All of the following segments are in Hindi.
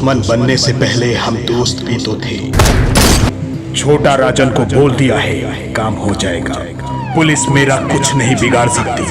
दुश्मन बनने से पहले हम दोस्त भी तो थे। छोटा राजन को बोल दिया है, काम हो जाएगा। पुलिस मेरा कुछ नहीं बिगाड़ सकती।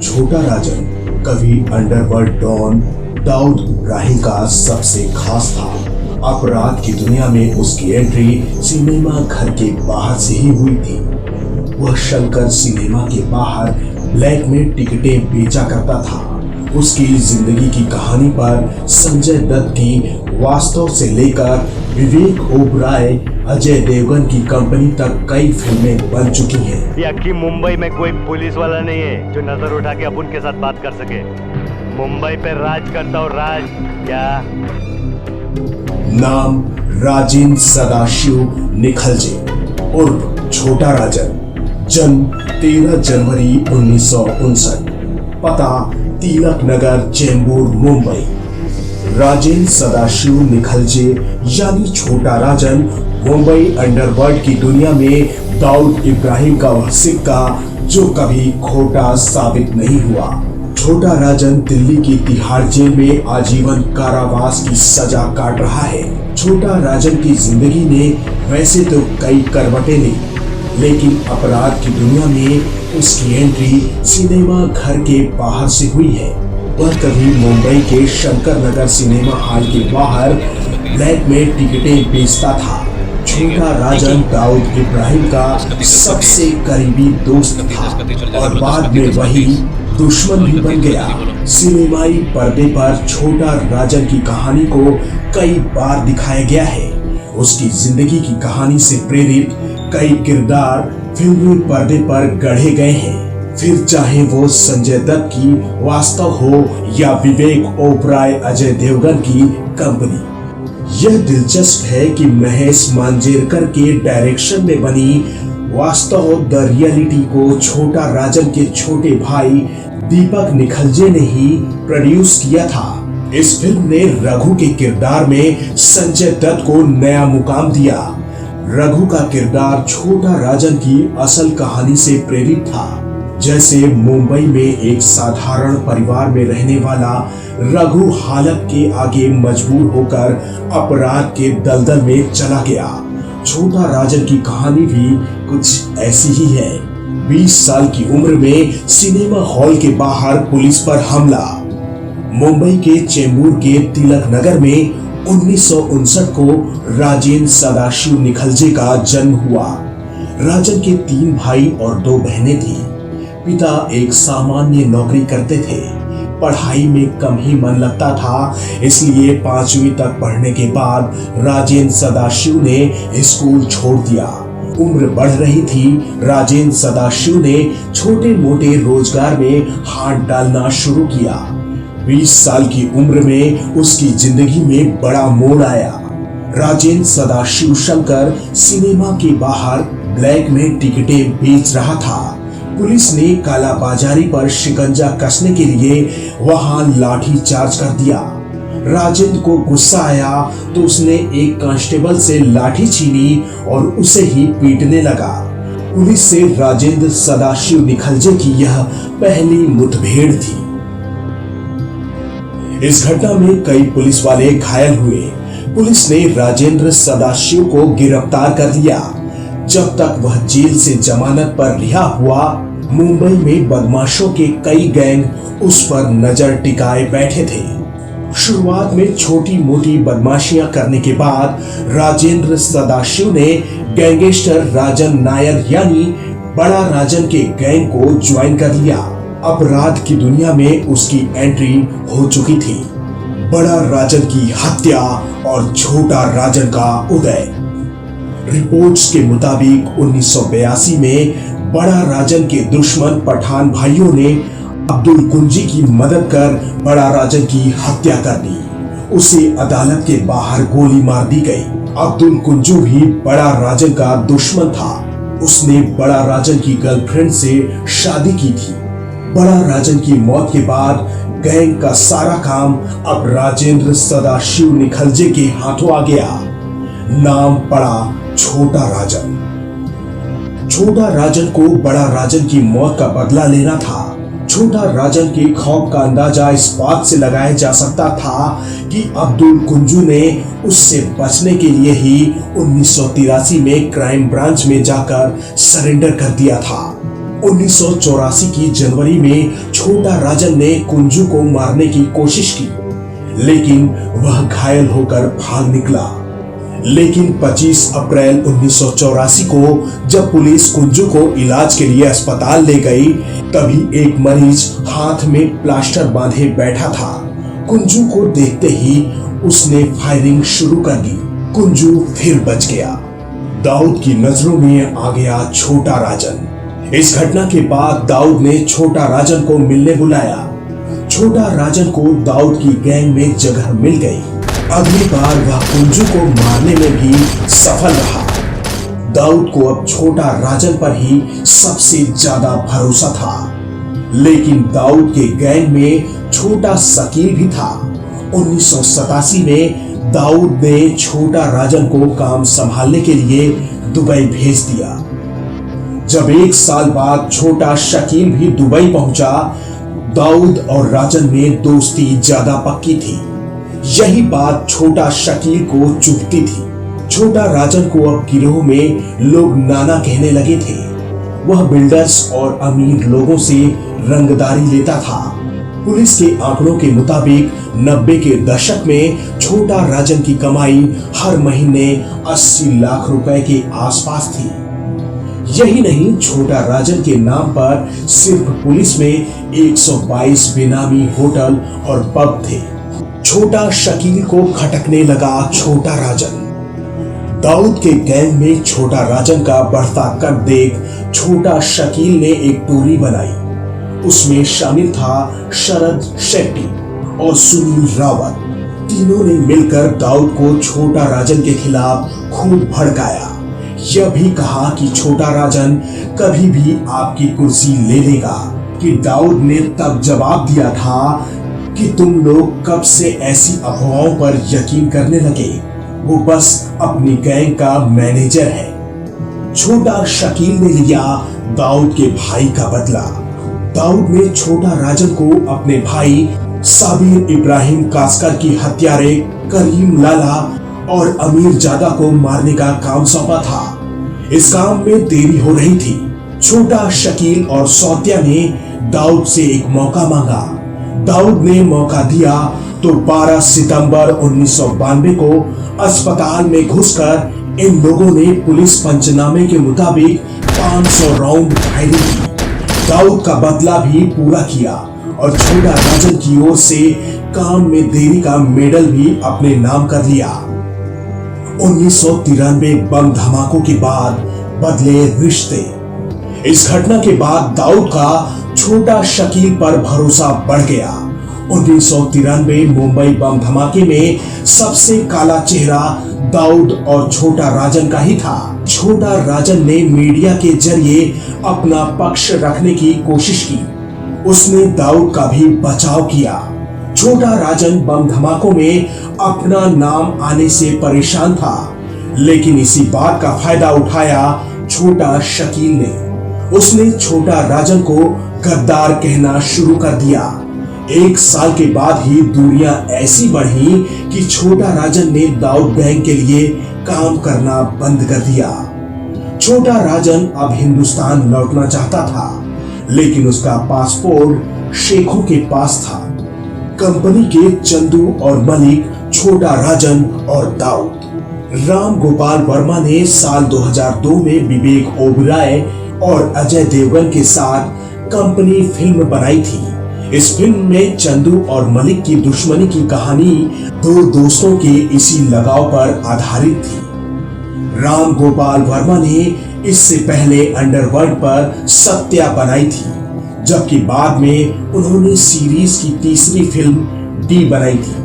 छोटा राजन कभी अंडरवर्ल्ड डॉन दाऊद इब्राहिम का सबसे खास था। अपराध की दुनिया में उसकी एंट्री सिनेमा घर के बाहर से ही हुई थी। वह शंकर सिनेमा के बाहर ब्लैक में टिकटें बेचा करता था। उसकी जिंदगी की कहानी पर संजय दत्त की वास्तव से लेकर विवेक ओबराय, अजय देवगन की कंपनी तक कई फिल्में बन चुकी हैं। यकी मुंबई में कोई पुलिस वाला नहीं है जो नजर उठा के अपन के साथ बात कर सके। मुंबई पे राज करता हूँ, राज क्या? नाम राजेंद्र सदाशिव निखलजे उर्फ छोटा राजन। जन्म 13 जनवरी 1959। पता तिलक नगर, चेंबूर, मुंबई। राजेंद्र सदाशिव निखलजे यानी छोटा राजन मुंबई अंडरवर्ल्ड की दुनिया में दाऊद इब्राहिम का वह सिक्का जो कभी खोटा साबित नहीं हुआ। छोटा राजन दिल्ली की तिहाड़ जेल में आजीवन कारावास की सजा काट रहा है। छोटा राजन की जिंदगी ने वैसे तो कई करवटें ली, लेकिन अपराध की दुनिया में उसकी एंट्री सिनेमा घर के बाहर से हुई है। वह कभी मुंबई के शंकर नगर सिनेमा हॉल के बाहर ब्लैक में टिकटें बेचता था। छोटा राजन दाऊद इब्राहिम का सबसे करीबी दोस्त था और बाद में वही दुश्मन भी बन गया। सिनेमाई पर्दे पर छोटा राजन की कहानी को कई बार दिखाया गया है। उसकी जिंदगी की कहानी से प्रेरित कई किरदार फिल्मी पर्दे पर गढ़े गए हैं, फिर चाहे वो संजय दत्त की वास्तव हो या विवेक ओबराय, अजय देवगन की कंपनी। यह दिलचस्प है कि महेश मांजरेकर के डायरेक्शन में बनी वास्तव द रियलिटी को छोटा राजन के छोटे भाई दीपक निखलजे ने ही प्रोड्यूस किया था। इस फिल्म ने रघु के किरदार में संजय दत्त को नया मुकाम दिया। रघु का किरदार छोटा राजन की असल कहानी से प्रेरित था। जैसे मुंबई में एक साधारण परिवार में रहने वाला रघु हालत के आगे मजबूर होकर अपराध के दलदल में चला गया। छोटा राजन की कहानी भी कुछ ऐसी ही है। 20 साल की उम्र में सिनेमा हॉल के बाहर पुलिस पर हमला। मुंबई के चेंबूर के तिलक नगर में 1959 को राजेंद्र सदाशिव निखलजे का जन्म हुआ। राजन के 3 भाई और 2 बहनें थी। पिता एक सामान्य नौकरी करते थे। पढ़ाई में कम ही मन लगता था, इसलिए 5वीं तक पढ़ने के बाद राजेंद्र सदाशिव ने स्कूल छोड़ दिया। उम्र बढ़ रही थी। राजेंद्र सदाशिव ने छोटे मोटे रोजगार में हाथ डालना शुरू किया। 20 साल की उम्र में उसकी जिंदगी में बड़ा मोड़ आया। राजेंद्र सदाशिव शंकर सिनेमा के बाहर ब्लैक में टिकटें बेच रहा था। पुलिस ने कालाबाजारी पर शिकंजा कसने के लिए वहां लाठी चार्ज कर दिया। राजेंद्र को गुस्सा आया तो उसने एक कांस्टेबल से लाठी छीनी और उसे ही पीटने लगा। पुलिस से राजेंद्र सदाशिव निखलजे की यह पहली मुठभेड़ थी। इस घटना में कई पुलिस वाले घायल हुए। पुलिस ने राजेंद्र सदाशिव को गिरफ्तार कर लिया। जब तक वह जेल से जमानत पर रिहा हुआ, मुंबई में बदमाशों के कई गैंग उस पर नजर टिकाए बैठे थे। शुरुआत में छोटी मोटी बदमाशियां करने के बाद राजेंद्र सदाशिव ने गैंगस्टर राजन नायर यानी बड़ा राजन के गैंग को ज्वाइन कर लिया। अपराध की दुनिया में उसकी एंट्री हो चुकी थी। बड़ा राजन की हत्या और छोटा राजन का उदय। रिपोर्ट्स के मुताबिक 1982 में बड़ा राजन के दुश्मन पठान भाइयों ने अब्दुल कुंजी की मदद कर बड़ा राजन की हत्या कर दी। उसे अदालत के बाहर गोली मार दी गई। अब्दुल कुंजू भी बड़ा राजन का दुश्मन था। उसने बड़ा राजन की गर्लफ्रेंड से शादी की थी। बड़ा राजन की मौत के बाद गैंग का सारा काम अब राजेंद्र सदाशिव निखलजे के हाथों आ गया। नाम पड़ा छोटा राजन। छोटा राजन को बड़ा राजन की मौत का बदला लेना था। छोटा राजन के खौफ का अंदाजा इस बात से लगाया जा सकता था कि अब्दुल कुंजू ने उससे बचने के लिए ही 1983 में क्राइम ब्रांच में जाकर सरेंडर कर दिया था। 1984 की जनवरी में छोटा राजन ने कुंजू को मारने की कोशिश की, लेकिन वह घायल होकर भाग निकला। लेकिन 25 अप्रैल 1984 को जब पुलिस कुंजू को इलाज के लिए अस्पताल ले गई, तभी एक मरीज हाथ में प्लास्टर बांधे बैठा था। कुंजू को देखते ही उसने फायरिंग शुरू कर दी। कुंजू फिर बच गया। दाऊद की नजरों में आ गया छोटा राजन। इस घटना के बाद दाऊद ने छोटा राजन को मिलने बुलाया। छोटा राजन को दाऊद की गैंग में जगह मिल गई। अगली बार वह कुंजू को मारने में भी सफल रहा। दाऊद को अब छोटा राजन पर ही सबसे ज्यादा भरोसा था। लेकिन दाऊद के गैंग में छोटा शकील भी था। 1987 में दाऊद ने छोटा राजन को काम संभालने के लिए दुबई भेज दिया। जब 1 साल बाद छोटा शकील भी दुबई पहुंचा, दाऊद और राजन में दोस्ती ज्यादा पक्की थी। यही बात छोटा शकील को चुभती थी। छोटा राजन को अब गिरोह में लोग नाना कहने लगे थे। वह बिल्डर्स और अमीर लोगों से रंगदारी लेता था। पुलिस के आंकड़ों के मुताबिक 90 के दशक में छोटा राजन की कमाई हर महीने 80 लाख रुपए के आसपास थी। यही नहीं, छोटा राजन के नाम पर सिर्फ पुलिस में 122 बेनामी होटल और पब थे। छोटा शकील को खटकने लगा छोटा राजन। दाऊद के गैंग में छोटा राजन का बढ़ता कद देख छोटा शकील ने एक टोली बनाई। उसमें शामिल था शरद शेट्टी और सुनील रावत। तीनों ने मिलकर दाऊद को छोटा राजन के खिलाफ खूब भड़काया। यह भी कहा कि छोटा राजन कभी भी आपकी कुर्सी ले लेगा। कि दाऊद ने तब जवाब दिया था कि तुम लोग कब से ऐसी अफवाहों पर यकीन करने लगे, वो बस अपनी गैंग का मैनेजर है। छोटा शकील ने लिया दाऊद के भाई का बदला। दाऊद ने छोटा राजन को अपने भाई साबिर इब्राहिम कास्कर की हत्यारे करीम लाला और अमीर जादा को मारने का काम सौंपा था। इस काम में देरी हो रही थी। छोटा शकील और सौतिया ने दाऊद से एक मौका मांगा। दाऊद ने मौका दिया तो 12 सितंबर 1992 को अस्पताल में घुसकर इन लोगों ने पुलिस पंचनामे के मुताबिक 500 राउंड फायरिंग की। दाऊद का बदला भी पूरा किया और छोटा राजन की ओर से काम में देरी का मेडल भी अपने नाम कर लिया। 1993 बम धमाकों के बाद बदले रिश्ते। इस घटना के बाद दाऊद का छोटा शकील पर भरोसा बढ़ गया। 1993 मुंबई बम धमाके में सबसे काला चेहरा दाऊद और छोटा राजन का ही था। छोटा राजन ने मीडिया के जरिए अपना पक्ष रखने की कोशिश की। उसने दाऊद का भी बचाव किया। छोटा राजन बम धमाकों में अपना नाम आने से परेशान था, लेकिन इसी बात का फायदा उठाया छोटा शकील ने। उसने छोटा राजन को गद्दार कहना शुरू कर दिया। 1 साल के बाद ही दूरियां ऐसी बढ़ी कि छोटा राजन ने दाऊद गैंग के लिए काम करना बंद कर दिया। छोटा राजन अब हिंदुस्तान लौटना चाहता था, लेकिन उसका पासपोर्ट शेखों के पास था। कंपनी के चंदू और मलिक, छोटा राजन और दाऊद। राम गोपाल वर्मा ने साल 2002 में विवेक ओबराय और अजय देवगन के साथ कंपनी फिल्म बनाई थी। इस फिल्म में चंदू और मलिक की दुश्मनी की कहानी 2 दोस्तों के इसी लगाव पर आधारित थी। राम गोपाल वर्मा ने इससे पहले अंडरवर्ल्ड पर सत्या बनाई थी, जबकि बाद में उन्होंने सीरीज की तीसरी फिल्म डी बनाई थी।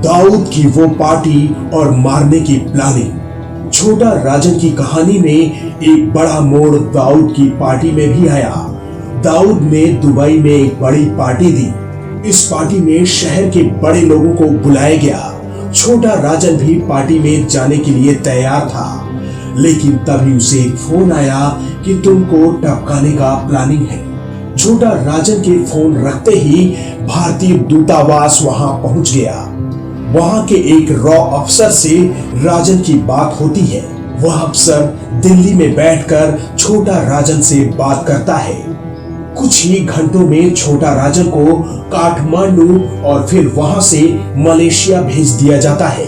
दाऊद की वो पार्टी और मारने की प्लानिंग। छोटा राजन की कहानी में एक बड़ा मोड़ दाऊद की पार्टी में भी आया। दाऊद ने दुबई में एक बड़ी पार्टी दी। इस पार्टी में शहर के बड़े लोगों को बुलाया गया। छोटा राजन भी पार्टी में जाने के लिए तैयार था, लेकिन तभी उसे एक फोन आया कि तुमको टपकाने का प्लानिंग है। छोटा राजन के फोन रखते ही भारतीय दूतावास वहां पहुंच गया। वहां के एक रॉ अफसर से राजन की बात होती है। वह अफसर दिल्ली में बैठकर छोटा राजन से बात करता है। कुछ ही घंटों में छोटा राजन को काठमांडू और फिर वहां से मलेशिया भेज दिया जाता है।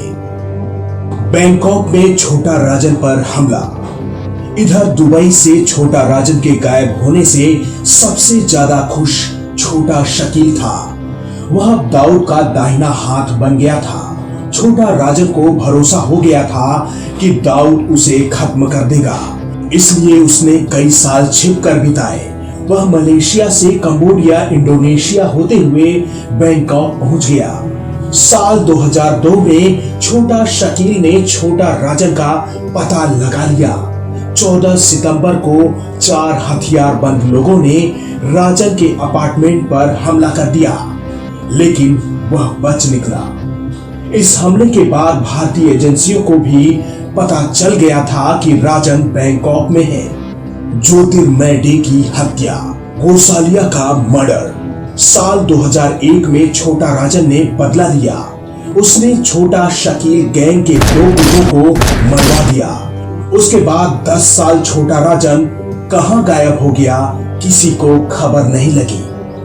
बैंकॉक में छोटा राजन पर हमला। इधर दुबई से छोटा राजन के गायब होने से सबसे ज्यादा खुश छोटा शकील था। वह दाऊद का दाहिना हाथ बन गया था। छोटा राजन को भरोसा हो गया था कि दाऊद उसे खत्म कर देगा, इसलिए उसने कई साल छिप कर बिताए। वह मलेशिया से कंबोडिया, इंडोनेशिया होते हुए बैंकॉक पहुंच गया। साल 2002 में छोटा शकील ने छोटा राजन का पता लगा लिया। 14 सितंबर को 4 हथियारबंद लोगों ने राजन के अपार्टमेंट पर हमला कर दिया, लेकिन वह बच निकला। इस हमले के बाद भारतीय एजेंसियों को भी पता चल गया था कि राजन बैंकॉक में है। ज्योतिर्मय डे की हत्या, गोसालिया का मर्डर। साल 2001 में छोटा राजन ने बदला लिया। उसने छोटा शकील गैंग के 2 गुटों को मरवा दिया। उसके बाद 10 साल छोटा राजन कहां गायब हो गया, किसी को खबर नहीं लगी।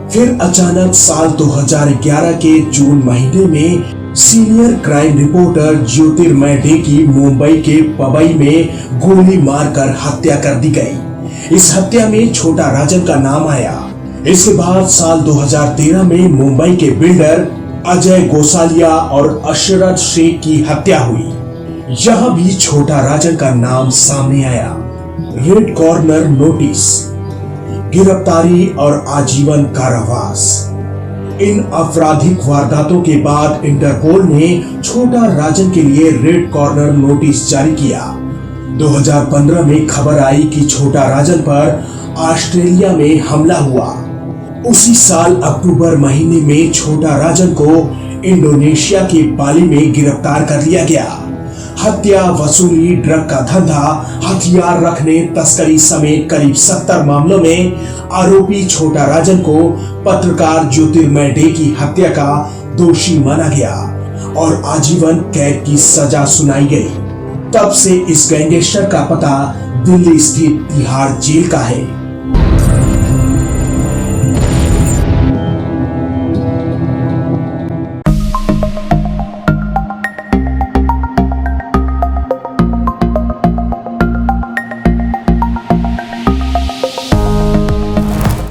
फिर अचानक साल 2011 के जून महीने में सीनियर क्राइम रिपोर्टर ज्योतिर्मय डे की मुंबई के पवई में गोली मारकर हत्या कर दी गई। इस हत्या में छोटा राजन का नाम आया। इसके बाद साल 2013 में मुंबई के बिल्डर अजय गोसालिया और अशरद शेख की हत्या हुई। यहां भी छोटा राजन का नाम सामने आया। रेड कॉर्नर नोटिस, गिरफ्तारी और आजीवन कारावास। इन आपराधिक वारदातों के बाद इंटरपोल ने छोटा राजन के लिए रेड कॉर्नर नोटिस जारी किया। 2015 में खबर आई कि छोटा राजन पर ऑस्ट्रेलिया में हमला हुआ। उसी साल अक्टूबर महीने में छोटा राजन को इंडोनेशिया के बाली में गिरफ्तार कर लिया गया। हत्या, वसूली, ड्रग का धंधा, हथियार रखने, तस्करी समेत करीब 70 मामलों में आरोपी छोटा राजन को पत्रकार ज्योतिर्मय डे की हत्या का दोषी माना गया और आजीवन कैद की सजा सुनाई गई। तब से इस गैंगस्टर का पता दिल्ली स्थित तिहाड़ जेल का है।